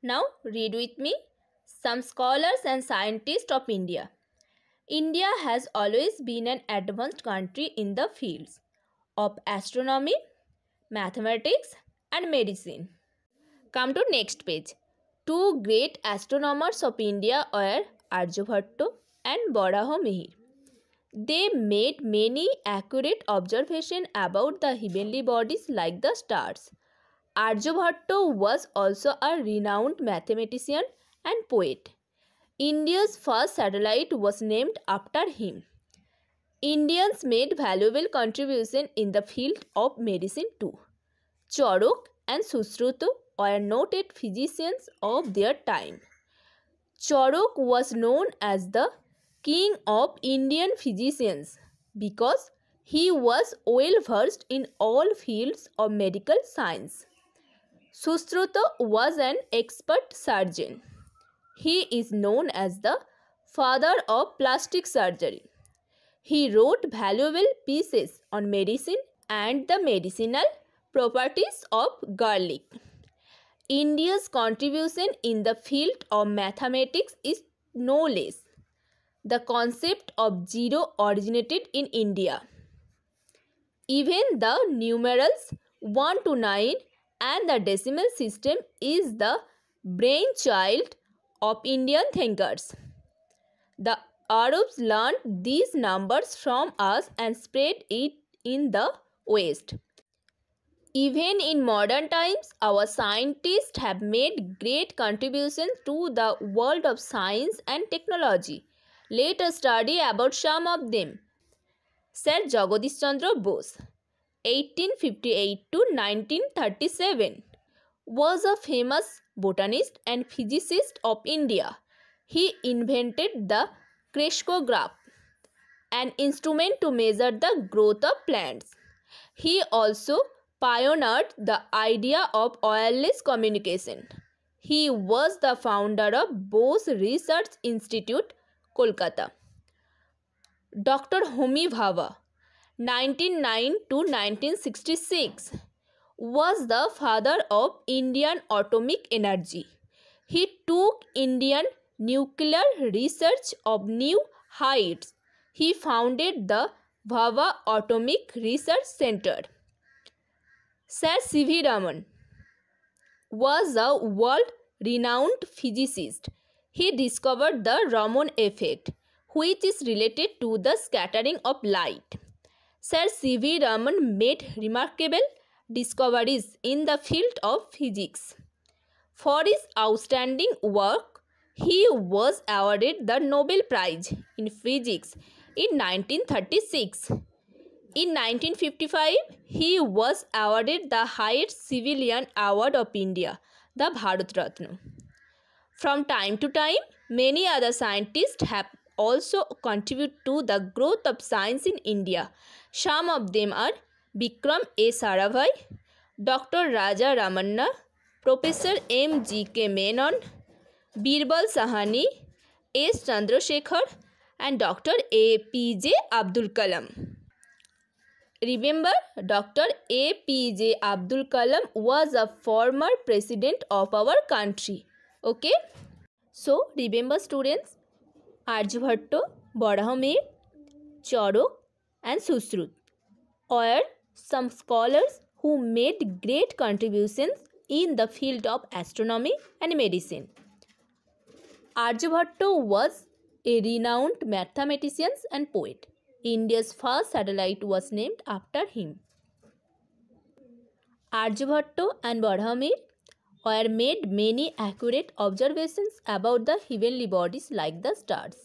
Now read with me some scholars and scientists of India. India has always been an advanced country in the fields of astronomy, mathematics and medicine. Come to next page. Two great astronomers of India were Aryabhatta and Varahamihir. They made many accurate observations about the heavenly bodies like the stars. Aryabhatta was also a renowned mathematician and poet. India's first satellite was named after him. Indians made valuable contributions in the field of medicine too. Charuk and Sushruta were noted physicians of their time. Charuk was known as the king of Indian physicians because he was well versed in all fields of medical science. Sushruta was an expert surgeon. He is known as the father of plastic surgery. He wrote valuable pieces on medicine and the medicinal properties of garlic. India's contribution in the field of mathematics is no less. The concept of zero originated in India. Even the numerals 1 to 9 and the decimal system is the brainchild of Indian thinkers. The Arabs learned these numbers from us and spread it in the West. Even in modern times, our scientists have made great contributions to the world of science and technology. Let us study about some of them. Sir Jagadish Chandra Bose, 1858 to 1937, was a famous botanist and physicist of India. He invented the crescograph, an instrument to measure the growth of plants. He also pioneered the idea of wireless communication. He was the founder of Bose Research Institute, Kolkata. Dr. Homi Bhabha, 1909 to 1966, was the father of Indian atomic energy. He took Indian nuclear research of new heights. He founded the Bhabha Atomic Research Center. Sir C.V. Raman was a world-renowned physicist. He discovered the Raman effect, which is related to the scattering of light. Sir C.V. Raman made remarkable discoveries in the field of physics. For his outstanding work, he was awarded the Nobel Prize in Physics in 1936. In 1955, he was awarded the highest civilian award of India, the Bharat Ratna. From time to time, many other scientists have also contributed to the growth of science in India. Some of them are Vikram A. Sarabhai, Dr. Raja Ramanna, Professor M. G. K. Menon, Birbal Sahani, S. Chandrasekhar, and Dr. A. P. J. Abdul Kalam. Remember, Dr. A. P. J. Abdul Kalam was a former president of our country. Okay? So, remember students, Aryabhatta, Varahamihir, Charuk and Sushruta are some scholars who made great contributions in the field of astronomy and medicine. Aryabhatta was a renowned mathematician and poet. India's first satellite was named after him. Aryabhatta and Varahamihir were made many accurate observations about the heavenly bodies like the stars.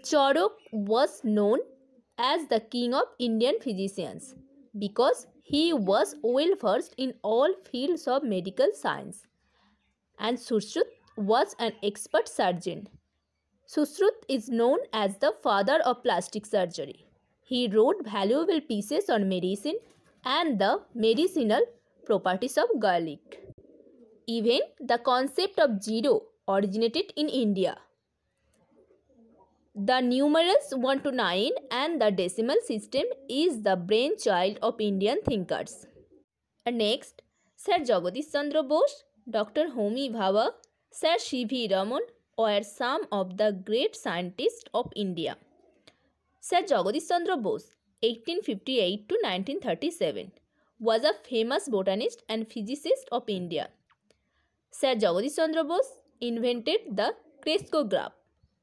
Charuk was known as the king of Indian physicians because he was well versed in all fields of medical science. And Sushruta was an expert surgeon. Sushruta is known as the father of plastic surgery. He wrote valuable pieces on medicine and the medicinal properties of garlic. Even the concept of zero originated in India. The numerals 1 to 9 and the decimal system is the brainchild of Indian thinkers. And next, Sir Jagadish Chandra Bose Dr. Homi Bhabha, Sir C.V. Raman were some of the great scientists of India. Sir Jagadish Chandra Bose, 1858 to 1937, was a famous botanist and physicist of India. Sir Jagadish Chandra Bose invented the crescograph,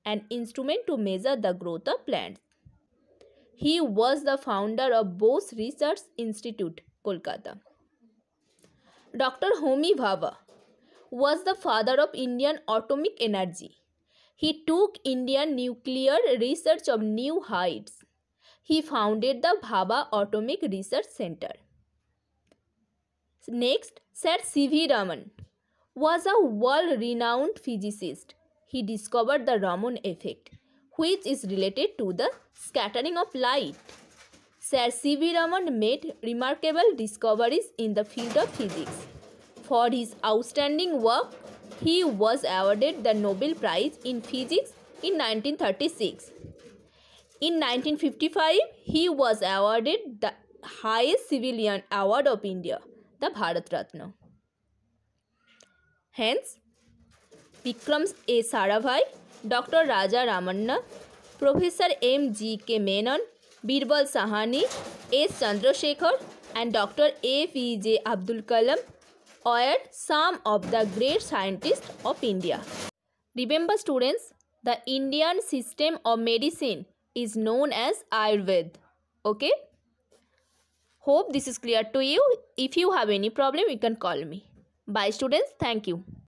an instrument to measure the growth of plants. He was the founder of Bose Research Institute, Kolkata. Dr. Homi Bhabha was the father of Indian atomic energy. He took Indian nuclear research of new heights. He founded the Bhabha Atomic Research Center. Next, Sir C.V. Raman was a world-renowned physicist. He discovered the Raman effect, which is related to the scattering of light. Sir C.V. Raman made remarkable discoveries in the field of physics. For his outstanding work, he was awarded the Nobel Prize in Physics in 1936. In 1955, he was awarded the highest civilian award of India, the Bharat Ratna. Hence, Vikram A. Sarabhai, Dr. Raja Ramanna, Professor M. G. K. Menon, Birbal Sahani, S. Chandrasekhar, and Dr. A. P. J. Abdul Kalam were some of the great scientists of India. Remember students, the Indian system of medicine is known as Ayurveda. Okay? Hope this is clear to you. If you have any problem, you can call me. Bye students. Thank you.